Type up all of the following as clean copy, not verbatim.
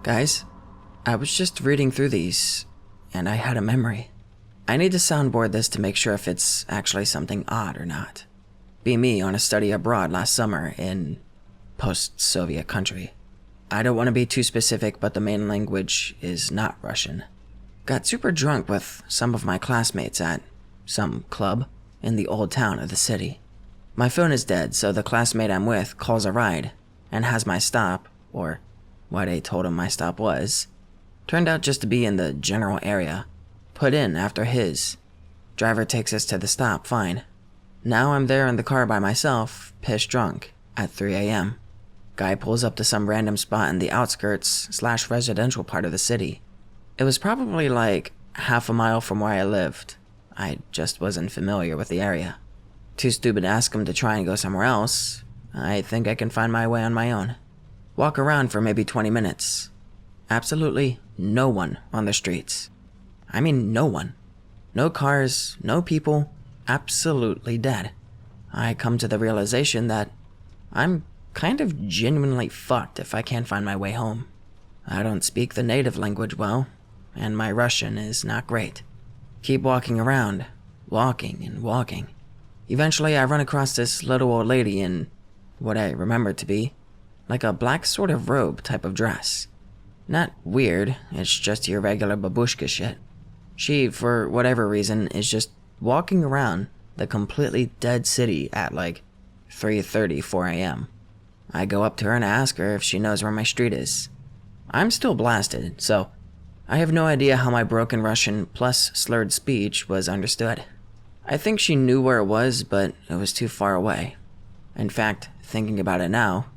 Guys, I was just reading through these, and I had a memory. I need to soundboard this to make sure if it's actually something odd or not. Be me on a study abroad last summer in post-Soviet country. I don't want to be too specific, but the main language is not Russian. Got super drunk with some of my classmates at some club in the old town of the city. My phone is dead, so the classmate I'm with calls a ride and has my stop, or what I told him my stop was, turned out just to be in the general area, put in after his. Driver takes us to the stop, fine. Now I'm there in the car by myself, pissed drunk, at 3 a.m. Guy pulls up to some random spot in the outskirts/residential part of the city. It was probably like half a mile from where I lived. I just wasn't familiar with the area. Too stupid to ask him to try and go somewhere else. I think I can find my way on my own. Walk around for maybe 20 minutes. Absolutely no one on the streets. I mean no one. No cars, no people, absolutely dead. I come to the realization that I'm kind of genuinely fucked if I can't find my way home. I don't speak the native language well, and my Russian is not great. Keep walking around, walking and walking. Eventually I run across this little old lady in what I remember to be like a black sort of robe type of dress. Not weird, it's just your regular babushka shit. She, for whatever reason, is just walking around the completely dead city at like 3:30, 4 a.m. I go up to her and ask her if she knows where my street is. I'm still blasted, so I have no idea how my broken Russian plus slurred speech was understood. I think she knew where it was, but it was too far away. In fact, thinking about it now,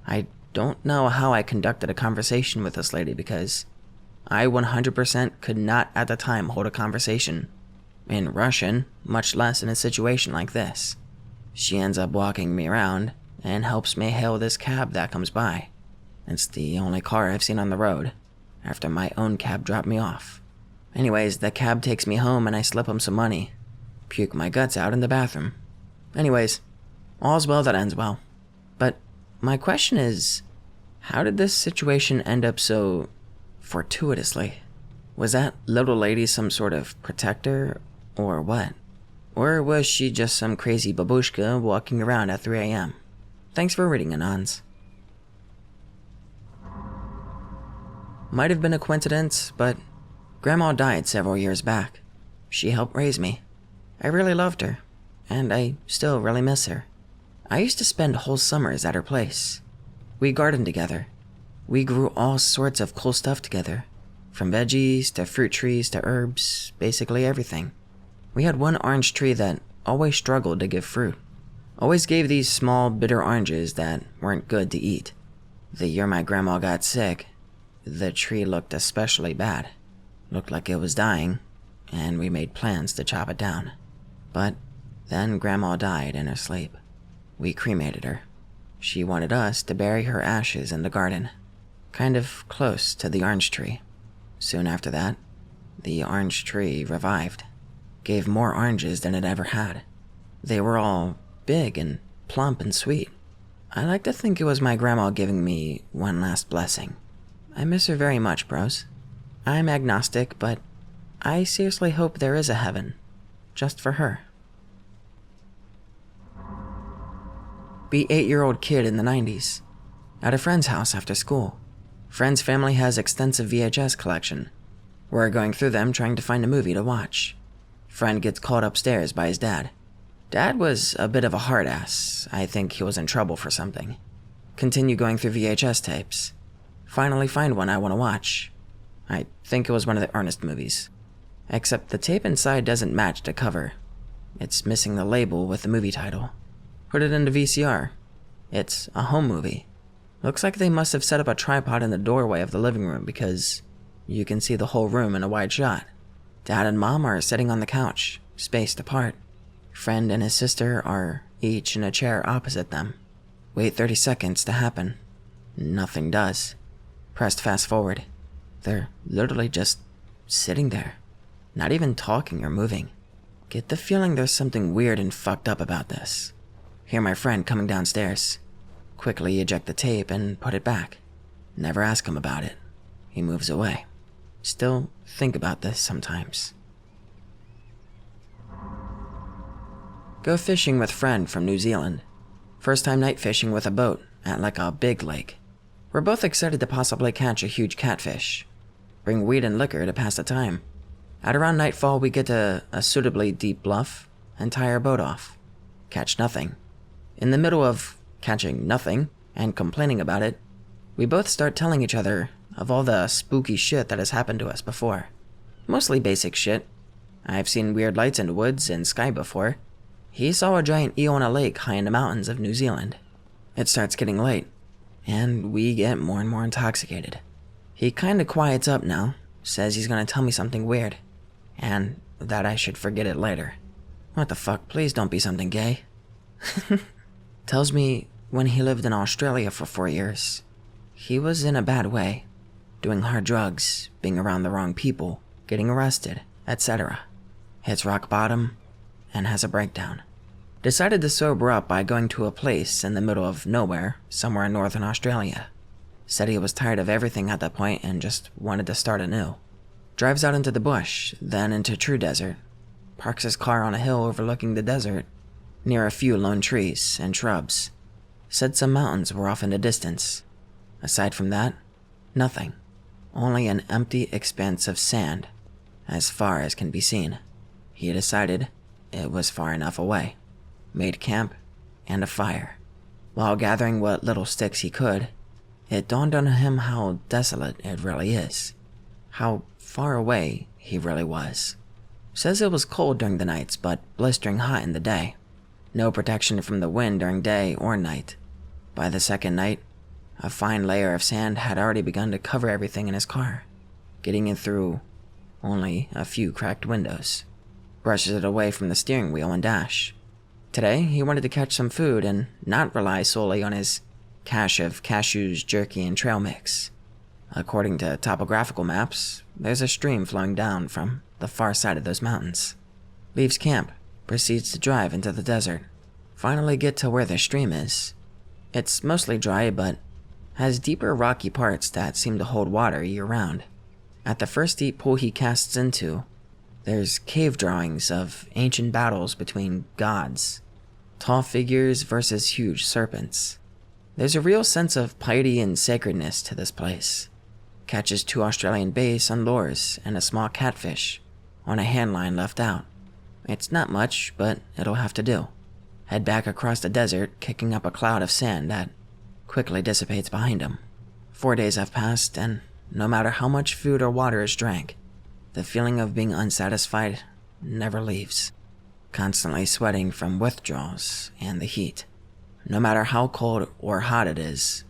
I don't know how I conducted a conversation with this lady because I 100% could not at the time hold a conversation in Russian, much less in a situation like this. She ends up walking me around and helps me hail this cab that comes by. It's the only car I've seen on the road, after my own cab dropped me off. Anyways, the cab takes me home and I slip him some money. Puke my guts out in the bathroom. Anyways, all's well that ends well. But my question is, how did this situation end up so fortuitously? Was that little lady some sort of protector, or what? Or was she just some crazy babushka walking around at 3 a.m.? Thanks for reading, Anons. Might have been a coincidence, but Grandma died several years back. She helped raise me. I really loved her, and I still really miss her. I used to spend whole summers at her place. We gardened together. We grew all sorts of cool stuff together, from veggies to fruit trees to herbs, basically everything. We had one orange tree that always struggled to give fruit. Always gave these small, bitter oranges that weren't good to eat. The year my grandma got sick, the tree looked especially bad. Looked like it was dying, and we made plans to chop it down. But then Grandma died in her sleep. We cremated her. She wanted us to bury her ashes in the garden, kind of close to the orange tree. Soon after that, the orange tree revived, gave more oranges than it ever had. They were all big and plump and sweet. I like to think it was my grandma giving me one last blessing. I miss her very much, bros. I'm agnostic, but I seriously hope there is a heaven, just for her. Be 8-year-old kid in the 90s. At a friend's house after school. Friend's family has extensive VHS collection. We're going through them trying to find a movie to watch. Friend gets called upstairs by his dad. Dad was a bit of a hard ass. I think he was in trouble for something. Continue going through VHS tapes. Finally find one I want to watch. I think it was one of the Ernest movies. Except the tape inside doesn't match the cover. It's missing the label with the movie title. Put it into VCR. It's a home movie. Looks like they must have set up a tripod in the doorway of the living room because you can see the whole room in a wide shot. Dad and Mom are sitting on the couch, spaced apart. Friend and his sister are each in a chair opposite them. Wait 30 seconds to happen. Nothing does. Pressed fast forward. They're literally just sitting there. Not even talking or moving. Get the feeling there's something weird and fucked up about this. Hear my friend coming downstairs. Quickly eject the tape and put it back. Never ask him about it. He moves away. Still think about this sometimes. Go fishing with friend from New Zealand. First time night fishing with a boat at like a big lake. We're both excited to possibly catch a huge catfish. Bring weed and liquor to pass the time. At around nightfall, we get to a suitably deep bluff and tie our boat off. Catch nothing. In the middle of catching nothing and complaining about it, we both start telling each other of all the spooky shit that has happened to us before. Mostly basic shit. I've seen weird lights in the woods and sky before. He saw a giant eel on a lake high in the mountains of New Zealand. It starts getting late, and we get more and more intoxicated. He kinda quiets up now, says he's gonna tell me something weird, and that I should forget it later. What the fuck, please don't be something gay. Tells me when he lived in Australia for 4 years, he was in a bad way, doing hard drugs, being around the wrong people, getting arrested, etc. Hits rock bottom, and has a breakdown. Decided to sober up by going to a place in the middle of nowhere, somewhere in northern Australia. Said he was tired of everything at that point and just wanted to start anew. Drives out into the bush, then into true desert. Parks his car on a hill overlooking the desert, near a few lone trees and shrubs. Said some mountains were off in the distance. Aside from that, nothing. Only an empty expanse of sand, as far as can be seen. He decided it was far enough away. Made camp and a fire. While gathering what little sticks he could, it dawned on him how desolate it really is. How far away he really was. Says it was cold during the nights, but blistering hot in the day. No protection from the wind during day or night. By the second night, a fine layer of sand had already begun to cover everything in his car, getting in through only a few cracked windows. Brushes it away from the steering wheel and dash. Today, he wanted to catch some food and not rely solely on his cache of cashews, jerky, and trail mix. According to topographical maps, there's a stream flowing down from the far side of those mountains. Leaves camp, proceeds to drive into the desert. Finally get to where the stream is. It's mostly dry, but has deeper rocky parts that seem to hold water year-round. At the first deep pool he casts into, there's cave drawings of ancient battles between gods, tall figures versus huge serpents. There's a real sense of piety and sacredness to this place. Catches 2 Australian bass on lures and a small catfish on a handline left out. It's not much, but it'll have to do. Head back across the desert, kicking up a cloud of sand that quickly dissipates behind him. 4 days have passed, and no matter how much food or water is drank, the feeling of being unsatisfied never leaves. Constantly sweating from withdrawals and the heat. No matter how cold or hot it is,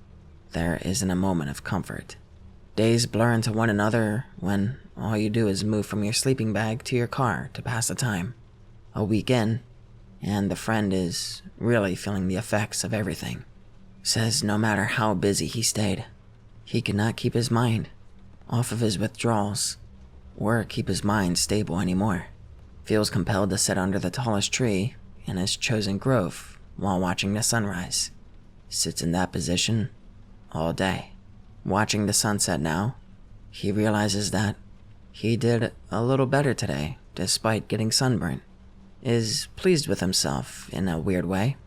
there isn't a moment of comfort. Days blur into one another when all you do is move from your sleeping bag to your car to pass the time. A week in, and the friend is really feeling the effects of everything. Says no matter how busy he stayed, he could not keep his mind off of his withdrawals, or keep his mind stable anymore. Feels compelled to sit under the tallest tree in his chosen grove while watching the sunrise. Sits in that position all day. Watching the sunset now, he realizes that he did a little better today despite getting sunburnt. Is pleased with himself in a weird way.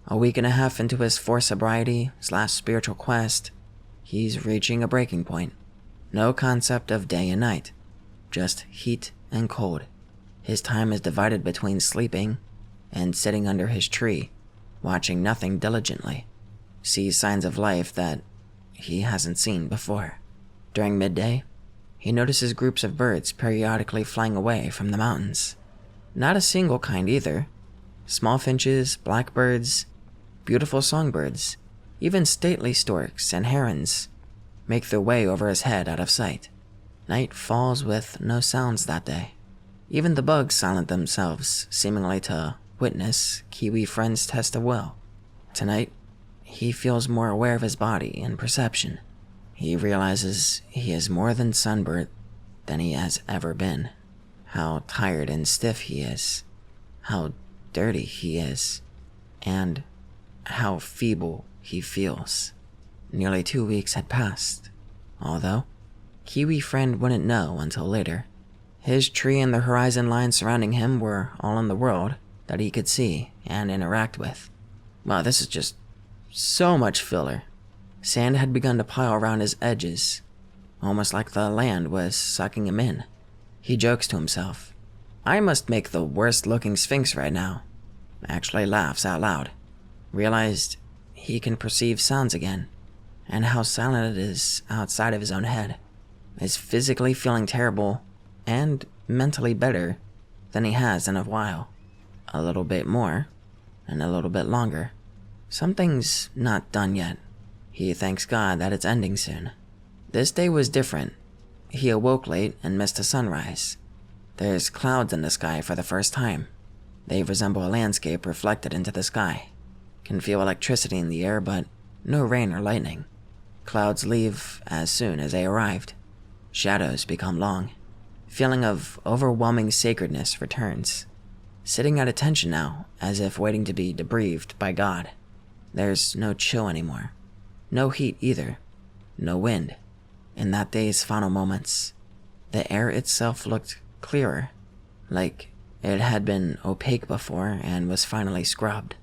A week and a half into his forced sobriety/spiritual quest, he's reaching a breaking point. No concept of day and night, just heat and cold. His time is divided between sleeping and sitting under his tree, watching nothing diligently. Sees signs of life that he hasn't seen before. During midday, he notices groups of birds periodically flying away from the mountains. Not a single kind either. Small finches, blackbirds, beautiful songbirds, even stately storks and herons make their way over his head out of sight. Night falls with no sounds that day. Even the bugs silent themselves, seemingly to witness Kiwi friend's test of will. Tonight, he feels more aware of his body and perception. He realizes he is more than sunburnt than he has ever been. How tired and stiff he is. How dirty he is. And how feeble he feels. Nearly 2 weeks had passed, although Kiwi friend wouldn't know until later. His tree and the horizon line surrounding him were all in the world that he could see and interact with. Wow, this is just so much filler. Sand had begun to pile around his edges, almost like the land was sucking him in. He jokes to himself, I must make the worst looking sphinx right now. Actually laughs out loud. Realized he can perceive sounds again, and how silent it is outside of his own head. Is physically feeling terrible and mentally better than he has in a while. A little bit more, and a little bit longer. Something's not done yet. He thanks God that it's ending soon. This day was different. He awoke late and missed a sunrise. There's clouds in the sky for the first time. They resemble a landscape reflected into the sky. Can feel electricity in the air, but no rain or lightning. Clouds leave as soon as they arrived. Shadows become long. Feeling of overwhelming sacredness returns. Sitting at attention now, as if waiting to be debriefed by God. There's no chill anymore. No heat either. No wind. In that day's final moments, the air itself looked clearer, like it had been opaque before and was finally scrubbed.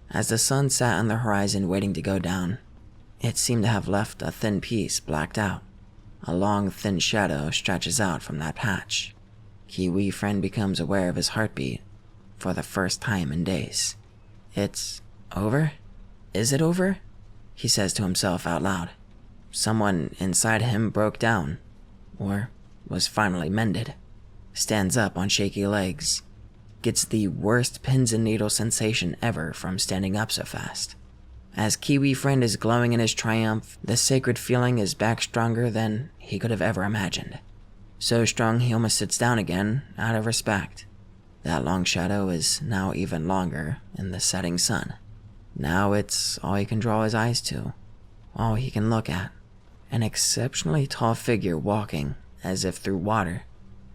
As the sun sat on the horizon waiting to go down, it seemed to have left a thin piece blacked out. A long, thin shadow stretches out from that patch. Kiwi friend becomes aware of his heartbeat for the first time in days. It's over? Is it over? He says to himself out loud. Someone inside him broke down, or was finally mended. Stands up on shaky legs. Gets the worst pins and needles sensation ever from standing up so fast. As Kiwi friend is glowing in his triumph, the sacred feeling is back stronger than he could have ever imagined. So strong he almost sits down again, out of respect. That long shadow is now even longer in the setting sun. Now it's all he can draw his eyes to, all he can look at. An exceptionally tall figure walking, as if through water,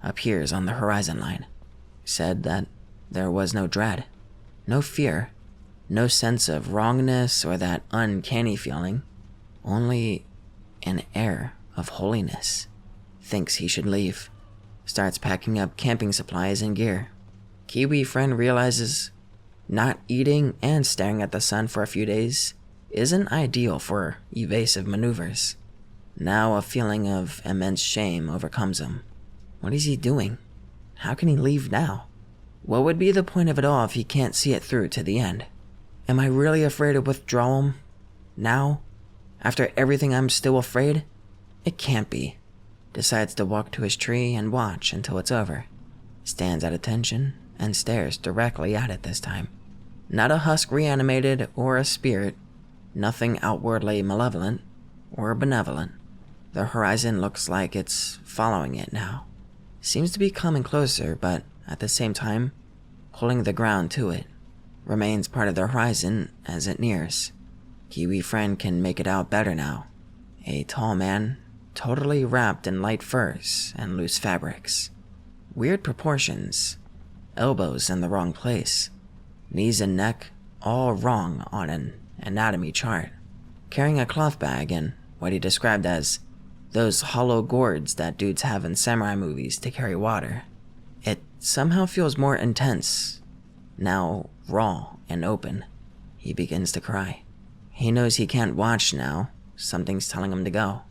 appears on the horizon line. Said that there was no dread, no fear, no sense of wrongness or that uncanny feeling, only an air of holiness. Thinks he should leave. Starts packing up camping supplies and gear. Kiwi friend realizes not eating and staring at the sun for a few days isn't ideal for evasive maneuvers. Now a feeling of immense shame overcomes him. What is he doing? How can he leave now? What would be the point of it all if he can't see it through to the end? Am I really afraid of withdrawal? Now? After everything I'm still afraid? It can't be. Decides to walk to his tree and watch until it's over. Stands at attention and stares directly at it this time. Not a husk reanimated or a spirit. Nothing outwardly malevolent or benevolent. The horizon looks like it's following it now. Seems to be coming closer, but at the same time, pulling the ground to it. Remains part of the horizon as it nears. Kiwi friend can make it out better now. A tall man, totally wrapped in light furs and loose fabrics. Weird proportions. Elbows in the wrong place. Knees and neck all wrong on an anatomy chart. Carrying a cloth bag and what he described as those hollow gourds that dudes have in samurai movies to carry water. It somehow feels more intense. Now raw and open. He begins to cry. He knows he can't watch now. Something's telling him to go.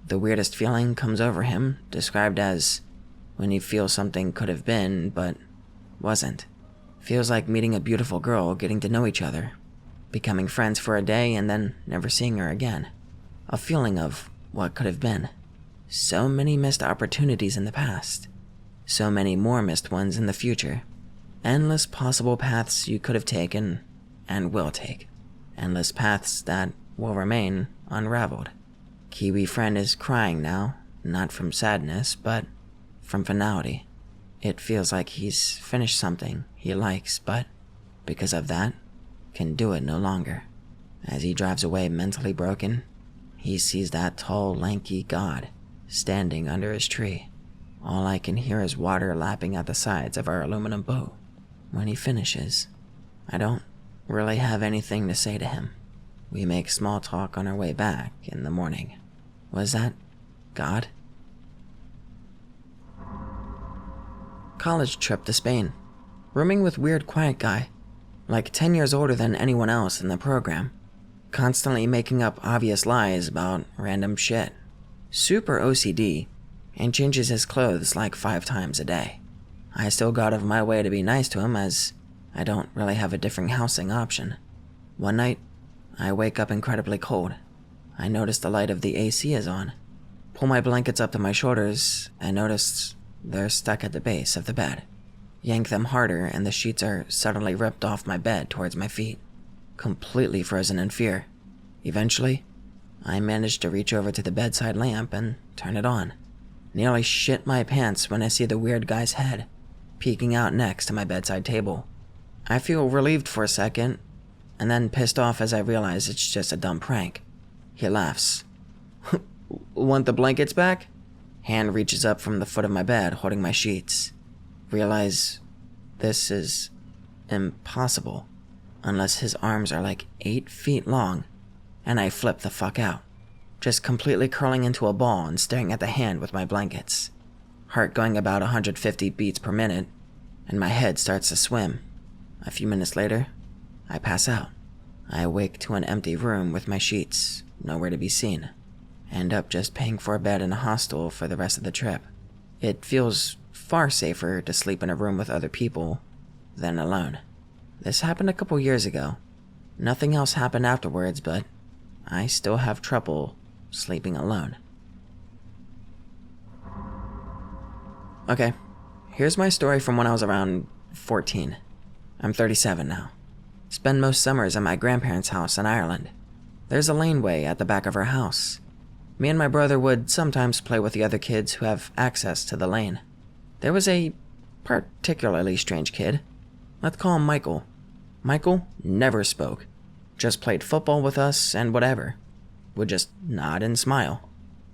The weirdest feeling comes over him, described as when you feel something could have been, but wasn't. Feels like meeting a beautiful girl, getting to know each other, becoming friends for a day and then never seeing her again. A feeling of what could have been. So many missed opportunities in the past. So many more missed ones in the future. Endless possible paths you could have taken and will take. Endless paths that will remain unraveled. Kiwi friend is crying now, not from sadness, but from finality. It feels like he's finished something he likes, but because of that, can do it no longer. As he drives away mentally broken, he sees that tall, lanky god standing under his tree. All I can hear is water lapping at the sides of our aluminum boat. When he finishes, I don't really have anything to say to him. We make small talk on our way back in the morning. Was that God? college trip to Spain, rooming with weird quiet guy, like 10 years older than anyone else in the program, constantly making up obvious lies about random shit, super OCD, and changes his clothes like 5 times a day. I still go out of my way to be nice to him as I don't really have a different housing option. One night, I wake up incredibly cold. I notice the light of the AC is on. Pull my blankets up to my shoulders and notice they're stuck at the base of the bed. Yank them harder and the sheets are suddenly ripped off my bed towards my feet, completely frozen in fear. Eventually, I manage to reach over to the bedside lamp and turn it on. Nearly shit my pants when I see the weird guy's head peeking out next to my bedside table. I feel relieved for a second, and then pissed off as I realize it's just a dumb prank. He laughs. Want the blankets back? Hand reaches up from the foot of my bed, holding my sheets. Realize this is impossible, unless his arms are like 8 feet long, and I flip the fuck out, just completely curling into a ball and staring at the hand with my blankets. Heart going about 150 beats per minute, and my head starts to swim. A few minutes later, I pass out. I awake to an empty room with my sheets, nowhere to be seen. End up just paying for a bed in a hostel for the rest of the trip. It feels far safer to sleep in a room with other people than alone. This happened a couple years ago. Nothing else happened afterwards, but I still have trouble sleeping alone. Okay, here's my story from when I was around 14. I'm 37 now. Spend most summers at my grandparents' house in Ireland. There's a laneway at the back of our house. Me and my brother would sometimes play with the other kids who have access to the lane. There was a particularly strange kid. Let's call him Michael. Michael never spoke. Just played football with us and whatever. Would just nod and smile.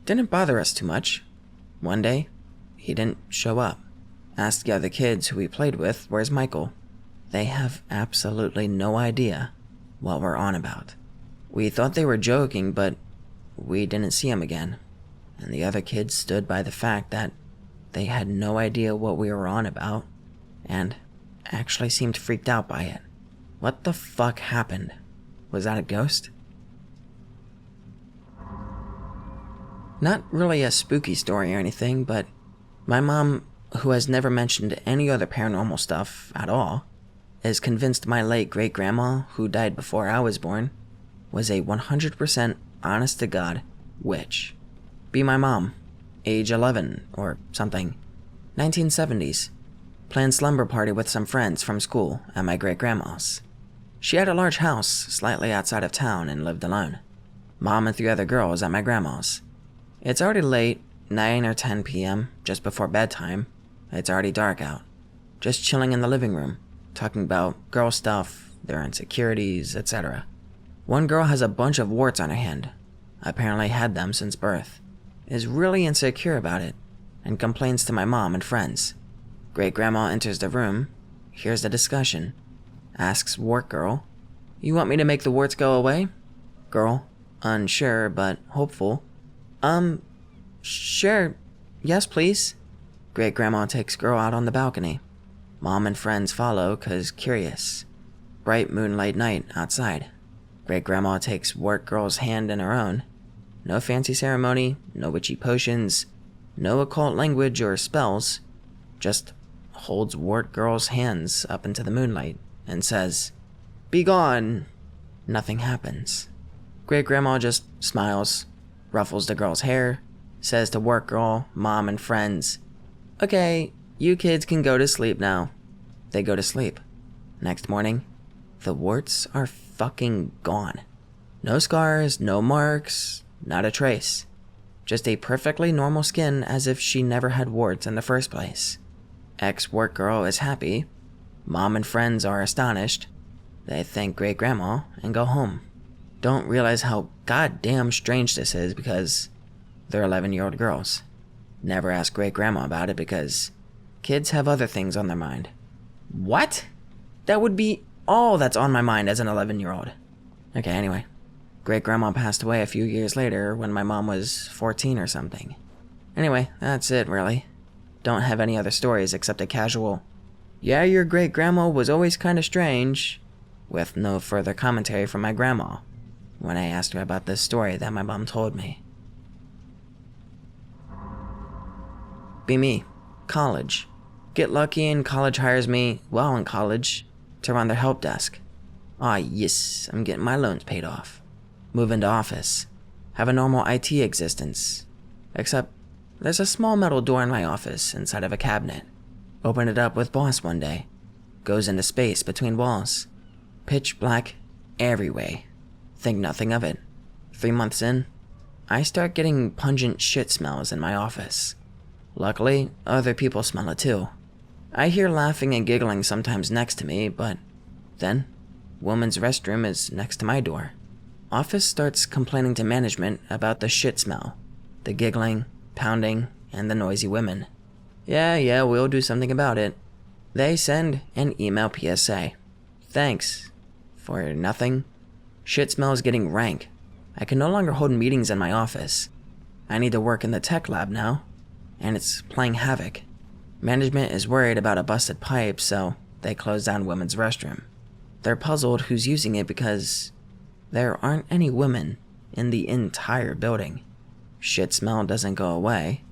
Didn't bother us too much. One day, he didn't show up. Asked the other kids who he played with, where's Michael? They have absolutely no idea what we're on about. We thought they were joking, but we didn't see him again. And the other kids stood by the fact that they had no idea what we were on about, and actually seemed freaked out by it. What the fuck happened? Was that a ghost? Not really a spooky story or anything, but my mom, who has never mentioned any other paranormal stuff at all, is convinced my late great-grandma, who died before I was born, was a 100% honest-to-God witch. Be my mom, age 11 or something, 1970s, planned slumber party with some friends from school at my great-grandma's. She had a large house slightly outside of town and lived alone. Mom and 3 other girls at my grandma's. It's already late, 9 or 10 p.m., just before bedtime. It's already dark out. Just chilling in the living room, talking about girl stuff, their insecurities, etc. One girl has a bunch of warts on her hand. Apparently had them since birth. Is really insecure about it, and complains to my mom and friends. Great-grandma enters the room, hears the discussion, asks wart girl, "You want me to make the warts go away?" Girl, unsure but hopeful, Sure, yes please." Great-grandma takes girl out on the balcony. Mom and friends follow 'cause curious. Bright moonlight night outside. Great-grandma takes wart girl's hand in her own. No fancy ceremony, no witchy potions, no occult language or spells. Just holds wart girl's hands up into the moonlight and says, "Be gone." Nothing happens. Great-grandma just smiles, ruffles the girl's hair, says to wart girl, mom, and friends, "Okay, you kids can go to sleep now." They go to sleep. Next morning, the warts are fucking gone. No scars, no marks, not a trace. Just a perfectly normal skin as if she never had warts in the first place. Ex-wart girl is happy. Mom and friends are astonished. They thank great-grandma and go home. Don't realize how goddamn strange this is because they're 11-year-old girls. Never ask great-grandma about it because kids have other things on their mind. What? That would be all that's on my mind as an 11-year-old. Okay, anyway. Great-grandma passed away a few years later when my mom was 14 or something. Anyway, that's it, really. Don't have any other stories except a casual, "Yeah, your great-grandma was always kinda strange," with no further commentary from my grandma when I asked her about this story that my mom told me. Be me. College. Get lucky and college hires me, while in college, to run their help desk. Ah, yes, I'm getting my loans paid off. Move into office. Have a normal IT existence. Except, there's a small metal door in my office inside of a cabinet. Open it up with boss one day. Goes into space between walls. Pitch black every way. Think nothing of it. 3 months in, I start getting pungent shit smells in my office. Luckily, other people smell it too. I hear laughing and giggling sometimes next to me, but then, woman's restroom is next to my door. Office starts complaining to management about the shit smell, the giggling, pounding, and the noisy women. Yeah, we'll do something about it. They send an email PSA. Thanks. For nothing. Shit smell is getting rank. I can no longer hold meetings in my office. I need to work in the tech lab now, and it's playing havoc. Management is worried about a busted pipe, so they close down women's restroom. They're puzzled who's using it because there aren't any women in the entire building. Shit smell doesn't go away.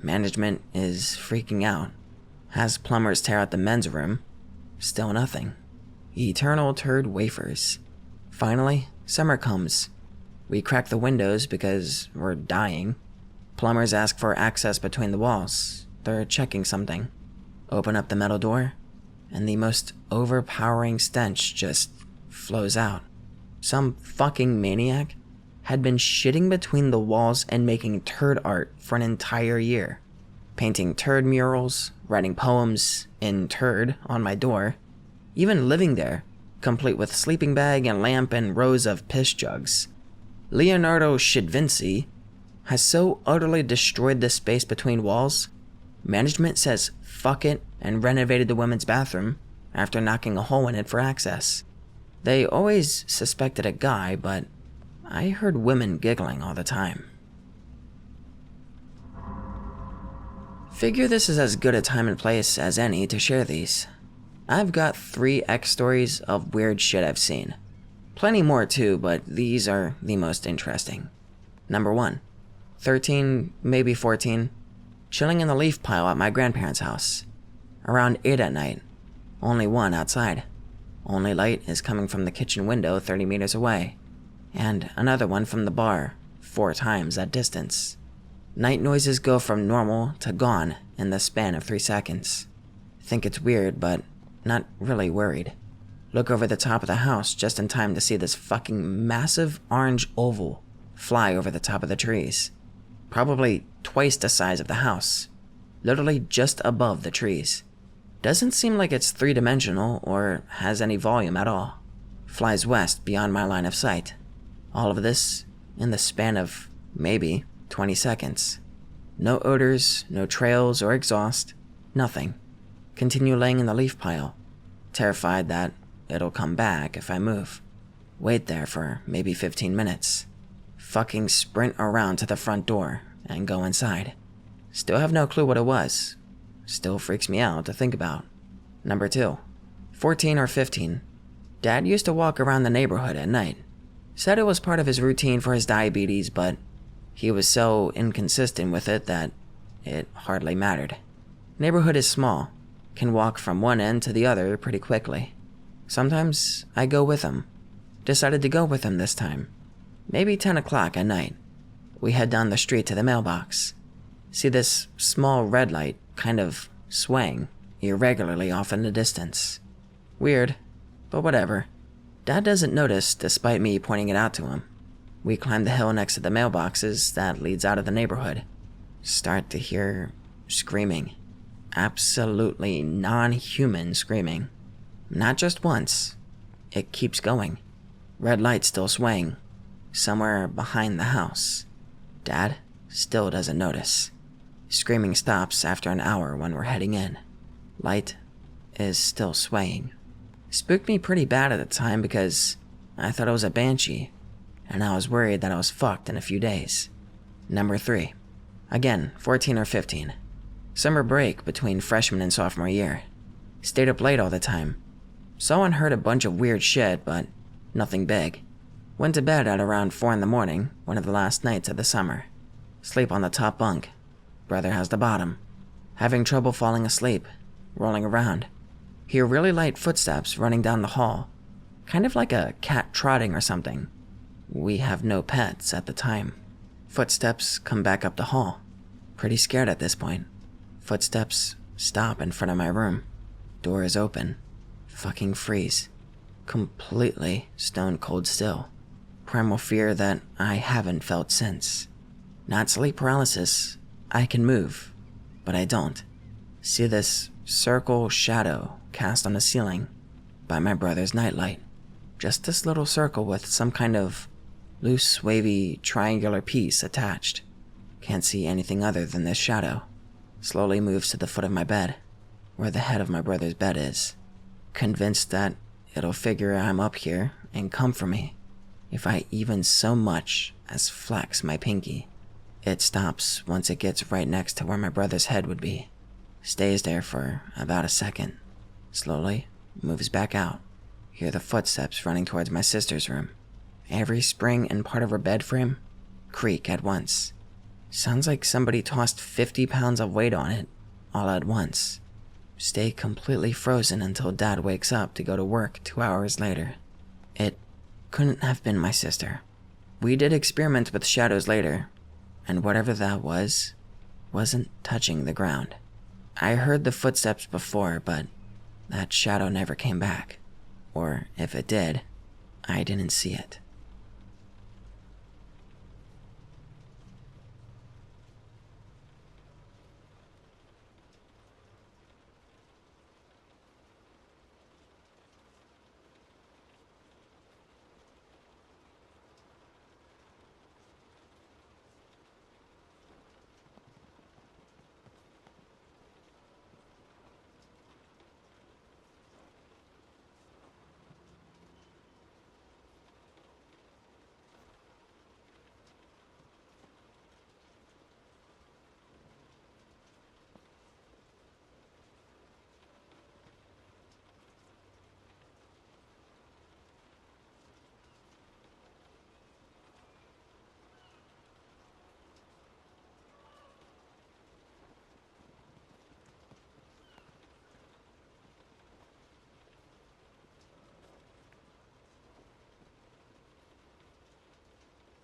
Management is freaking out. Has plumbers tear out the men's room. Still nothing. Eternal turd wafers. Finally, summer comes. We crack the windows because we're dying. Plumbers ask for access between the walls. They're checking something. Open up the metal door, and the most overpowering stench just flows out. Some fucking maniac had been shitting between the walls and making turd art for an entire year. Painting turd murals, writing poems in turd on my door, even living there, complete with sleeping bag and lamp and rows of piss jugs. Leonardo Vinci has so utterly destroyed the space between walls, management says fuck it and renovated the women's bathroom after knocking a hole in it for access. They always suspected a guy, but I heard women giggling all the time. Figure this is as good a time and place as any to share these. I've got 3 X stories of weird shit I've seen. Plenty more too, but these are the most interesting. Number 1. 13, maybe 14, chilling in the leaf pile at my grandparents' house. Around 8 at night. Only one outside. Only light is coming from the kitchen window 30 meters away, and another one from the bar 4 times that distance. Night noises go from normal to gone in the span of 3 seconds. Think it's weird, but not really worried. Look over the top of the house just in time to see this fucking massive orange oval fly over the top of the trees. Probably twice the size of the house. Literally just above the trees. Doesn't seem like it's 3-dimensional or has any volume at all. Flies west beyond my line of sight. All of this in the span of maybe 20 seconds. No odors, no trails or exhaust, nothing. Continue laying in the leaf pile, terrified that it'll come back if I move. Wait there for maybe 15 minutes. Fucking sprint around to the front door and go inside. Still have no clue what it was. Still freaks me out to think about. Number 2. 14 or 15. Dad used to walk around the neighborhood at night. Said it was part of his routine for his diabetes, but he was so inconsistent with it that it hardly mattered. Neighborhood is small. Can walk from one end to the other pretty quickly. Sometimes I go with him. Decided to go with him this time. Maybe 10 o'clock at night. We head down the street to the mailbox. See this small red light kind of swaying irregularly off in the distance. Weird, but whatever. Dad doesn't notice despite me pointing it out to him. We climb the hill next to the mailboxes that leads out of the neighborhood. Start to hear screaming. Absolutely non-human screaming. Not just once. It keeps going. Red light still swaying. Somewhere behind the house. Dad still doesn't notice. Screaming stops after an hour when we're heading in. Light is still swaying. Spooked me pretty bad at the time because I thought it was a banshee, and I was worried that I was fucked in a few days. Number 3. Again, 14 or 15. Summer break between freshman and sophomore year. Stayed up late all the time. Saw and heard a bunch of weird shit, but nothing big. Went to bed at around 4 in the morning, one of the last nights of the summer. Sleep on the top bunk. Brother has the bottom. Having trouble falling asleep, rolling around. Hear really light footsteps running down the hall, kind of like a cat trotting or something. We have no pets at the time. Footsteps come back up the hall. Pretty scared at this point. Footsteps stop in front of my room. Door is open. Fucking freeze. Completely stone cold still. Primal fear that I haven't felt since. Not sleep paralysis. I can move, but I don't. See this circle shadow cast on the ceiling by my brother's nightlight. Just this little circle with some kind of loose, wavy, triangular piece attached. Can't see anything other than this shadow. Slowly moves to the foot of my bed, where the head of my brother's bed is. Convinced that it'll figure I'm up here and come for me if I even so much as flex my pinky. It stops once it gets right next to where my brother's head would be. Stays there for about a second. Slowly moves back out. Hear the footsteps running towards my sister's room. Every spring and part of her bed frame creak at once. Sounds like somebody tossed 50 pounds of weight on it all at once. Stay completely frozen until Dad wakes up to go to work 2 hours later. It couldn't have been my sister. We did experiment with shadows later, and whatever that wasn't touching the ground. I heard the footsteps before, but that shadow never came back. Or if it did, I didn't see it.